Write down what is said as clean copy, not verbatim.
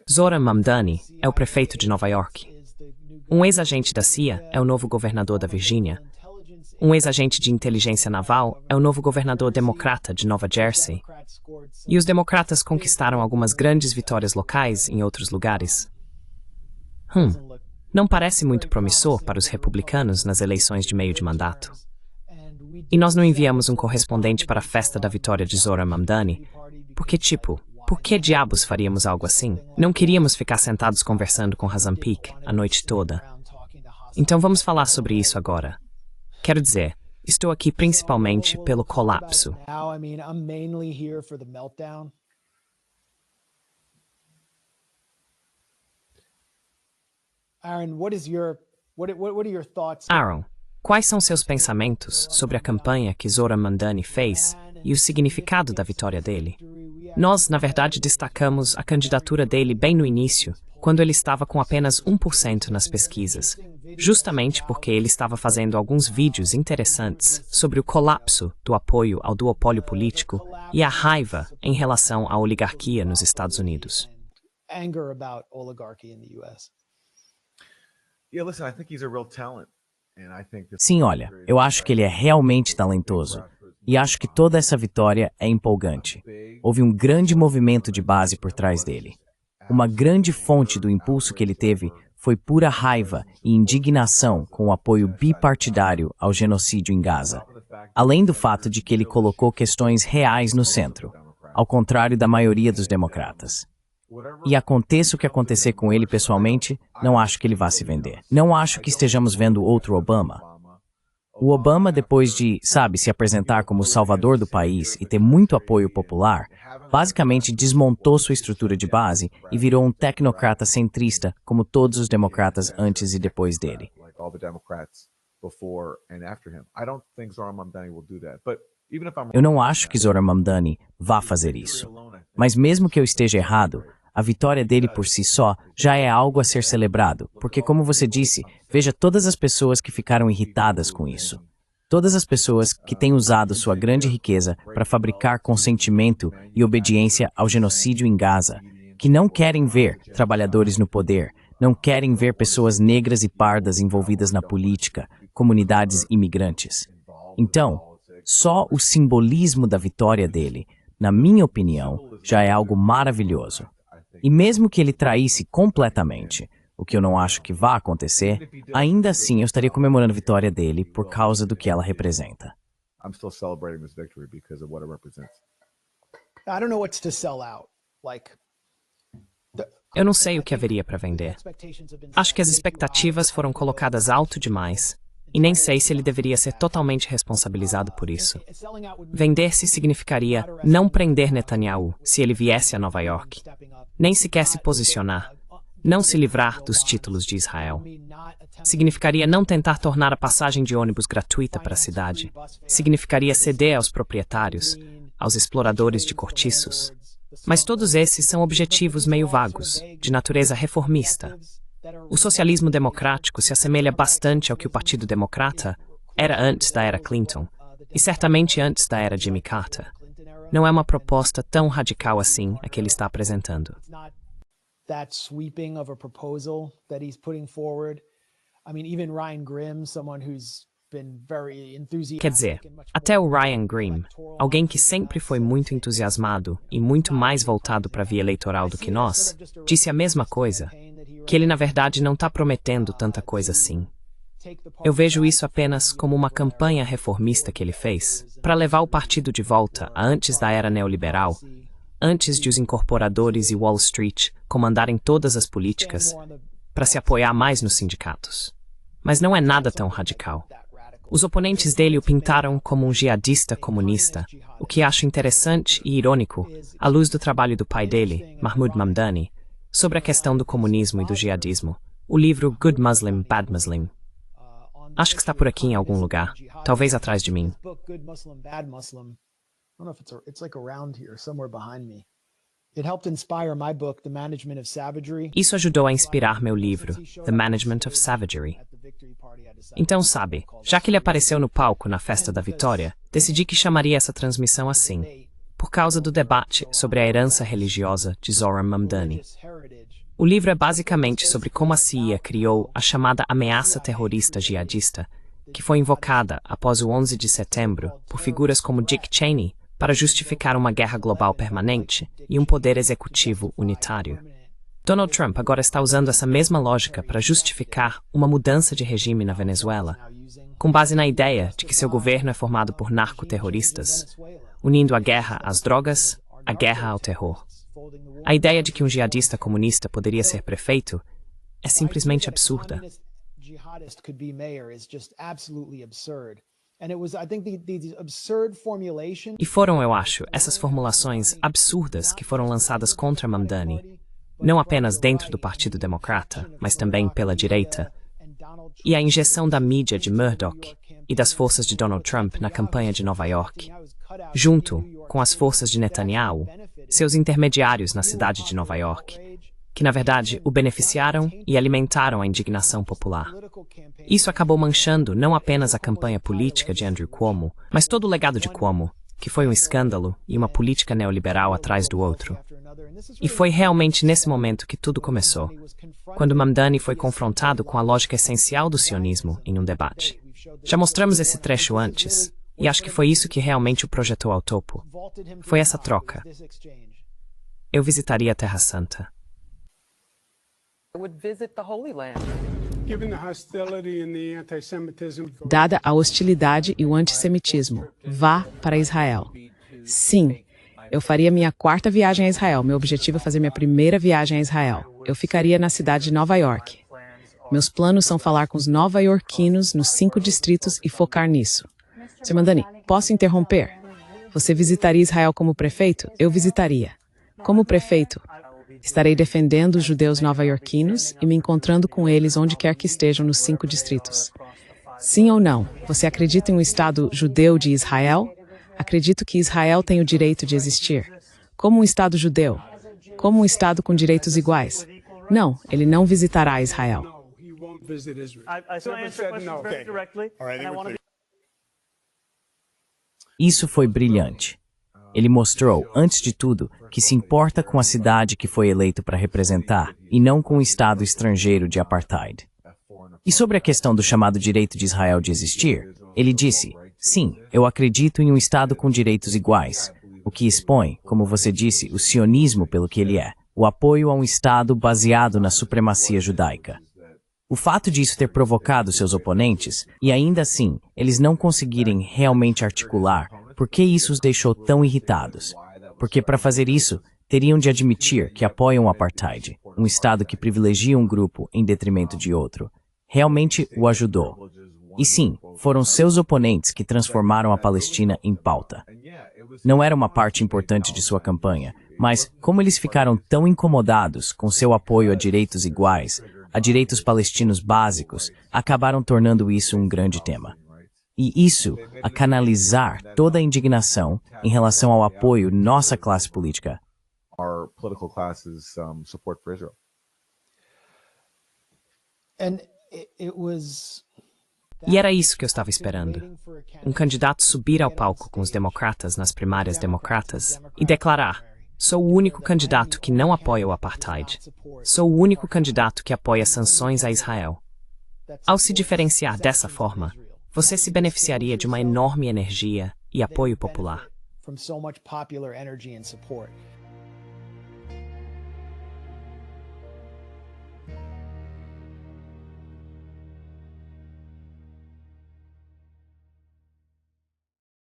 Zohran Mamdani é o prefeito de Nova York. Um ex-agente da CIA é o novo governador da Virgínia. Um ex-agente de inteligência naval é o novo governador democrata de Nova Jersey. E os democratas conquistaram algumas grandes vitórias locais em outros lugares. Não parece muito promissor para os republicanos nas eleições de meio de mandato. E nós não enviamos um correspondente para a festa da vitória de Zohran Mamdani, porque, por que diabos faríamos algo assim? Não queríamos ficar sentados conversando com Hazan Peak a noite toda. Então vamos falar sobre isso agora. Quero dizer, estou aqui principalmente pelo colapso. Aaron, quais são seus pensamentos sobre a campanha que Zohran Mamdani fez e o significado da vitória dele? Nós, na verdade, destacamos a candidatura dele bem no início, quando ele estava com apenas 1% nas pesquisas, justamente porque ele estava fazendo alguns vídeos interessantes sobre o colapso do apoio ao duopólio político e a raiva em relação à oligarquia nos Estados Unidos. Sim, olha, eu acho que ele é realmente talentoso. E acho que toda essa vitória é empolgante. Houve um grande movimento de base por trás dele. Uma grande fonte do impulso que ele teve foi pura raiva e indignação com o apoio bipartidário ao genocídio em Gaza, além do fato de que ele colocou questões reais no centro, ao contrário da maioria dos democratas. E aconteça o que acontecer com ele pessoalmente, não acho que ele vá se vender. Não acho que estejamos vendo outro Obama. O Obama, depois de, se apresentar como o salvador do país e ter muito apoio popular, basicamente desmontou sua estrutura de base e virou um tecnocrata centrista, como todos os democratas antes e depois dele. Eu não acho que Zohran Mamdani vá fazer isso. Mas mesmo que eu esteja errado, a vitória dele por si só já é algo a ser celebrado, porque, como você disse, veja todas as pessoas que ficaram irritadas com isso. Todas as pessoas que têm usado sua grande riqueza para fabricar consentimento e obediência ao genocídio em Gaza, que não querem ver trabalhadores no poder, não querem ver pessoas negras e pardas envolvidas na política, comunidades imigrantes. Então, só o simbolismo da vitória dele, na minha opinião, já é algo maravilhoso. E mesmo que ele traísse completamente, o que eu não acho que vá acontecer, ainda assim eu estaria comemorando a vitória dele por causa do que ela representa. Eu não sei o que haveria para vender. Acho que as expectativas foram colocadas alto demais. E nem sei se ele deveria ser totalmente responsabilizado por isso. Vender-se significaria não prender Netanyahu se ele viesse a Nova York, nem sequer se posicionar, não se livrar dos títulos de Israel. Significaria não tentar tornar a passagem de ônibus gratuita para a cidade. Significaria ceder aos proprietários, aos exploradores de cortiços. Mas todos esses são objetivos meio vagos, de natureza reformista. O socialismo democrático se assemelha bastante ao que o Partido Democrata era antes da era Clinton, e certamente antes da era Jimmy Carter. Não é uma proposta tão radical assim a que ele está apresentando. Quer dizer, até o Ryan Grim, alguém que sempre foi muito entusiasmado e muito mais voltado para a via eleitoral do que nós, disse a mesma coisa, que ele na verdade não está prometendo tanta coisa assim. Eu vejo isso apenas como uma campanha reformista que ele fez para levar o partido de volta a antes da era neoliberal, antes de os incorporadores e Wall Street comandarem todas as políticas, para se apoiar mais nos sindicatos. Mas não é nada tão radical. Os oponentes dele o pintaram como um jihadista comunista, o que acho interessante e irônico à luz do trabalho do pai dele, Mahmoud Mamdani, sobre a questão do comunismo e do jihadismo, o livro Good Muslim, Bad Muslim. Acho que está por aqui em algum lugar, talvez atrás de mim. Isso ajudou a inspirar meu livro, The Management of Savagery. Então, já que ele apareceu no palco na Festa da Vitória, decidi que chamaria essa transmissão assim, por causa do debate sobre a herança religiosa de Zoran Mamdani. O livro é basicamente sobre como a CIA criou a chamada ameaça terrorista jihadista, que foi invocada após o 11 de setembro por figuras como Dick Cheney para justificar uma guerra global permanente e um poder executivo unitário. Donald Trump agora está usando essa mesma lógica para justificar uma mudança de regime na Venezuela, com base na ideia de que seu governo é formado por narcoterroristas, unindo a guerra às drogas, a guerra ao terror. A ideia de que um jihadista comunista poderia ser prefeito é simplesmente absurda. E foram, eu acho, essas formulações absurdas que foram lançadas contra Mamdani, não apenas dentro do Partido Democrata, mas também pela direita, e a injeção da mídia de Murdoch e das forças de Donald Trump na campanha de Nova York, junto com as forças de Netanyahu, seus intermediários na cidade de Nova York, que na verdade o beneficiaram e alimentaram a indignação popular. Isso acabou manchando não apenas a campanha política de Andrew Cuomo, mas todo o legado de Cuomo, que foi um escândalo e uma política neoliberal atrás do outro. E foi realmente nesse momento que tudo começou, quando Mamdani foi confrontado com a lógica essencial do sionismo em um debate. Já mostramos esse trecho antes, e acho que foi isso que realmente o projetou ao topo. Foi essa troca. Eu visitaria a Terra Santa. Dada a hostilidade e o antissemitismo, vá para Israel. Sim, eu faria minha 4ª viagem a Israel. Meu objetivo é fazer minha primeira viagem a Israel. Eu ficaria na cidade de Nova York. Meus planos são falar com os nova-iorquinos nos 5 distritos e focar nisso. Sr. Mamdani, posso interromper? Você visitaria Israel como prefeito? Eu visitaria. Como prefeito, estarei defendendo os judeus nova-iorquinos e me encontrando com eles onde quer que estejam nos 5 distritos. Sim ou não? Você acredita em um Estado judeu de Israel? Acredito que Israel tem o direito de existir. Como um Estado judeu. Como um Estado com direitos iguais. Não, ele não visitará Israel. Isso foi brilhante. Ele mostrou, antes de tudo, que se importa com a cidade que foi eleito para representar e não com o Estado estrangeiro de apartheid. E sobre a questão do chamado direito de Israel de existir, ele disse, sim, eu acredito em um Estado com direitos iguais, o que expõe, como você disse, o sionismo pelo que ele é, o apoio a um Estado baseado na supremacia judaica. O fato de isso ter provocado seus oponentes, e ainda assim, eles não conseguirem realmente articular por que isso os deixou tão irritados. Porque para fazer isso, teriam de admitir que apoiam o apartheid, um Estado que privilegia um grupo em detrimento de outro. Realmente o ajudou. E sim, foram seus oponentes que transformaram a Palestina em pauta. Não era uma parte importante de sua campanha, mas como eles ficaram tão incomodados com seu apoio a direitos iguais, a direitos palestinos básicos, acabaram tornando isso um grande tema. E isso a canalizar toda a indignação em relação ao apoio de nossa classe política. E era isso que eu estava esperando. Um candidato subir ao palco com os democratas nas primárias democratas e declarar: sou o único candidato que não apoia o apartheid. Sou o único candidato que apoia sanções a Israel. Ao se diferenciar dessa forma, você se beneficiaria de uma enorme energia e apoio popular.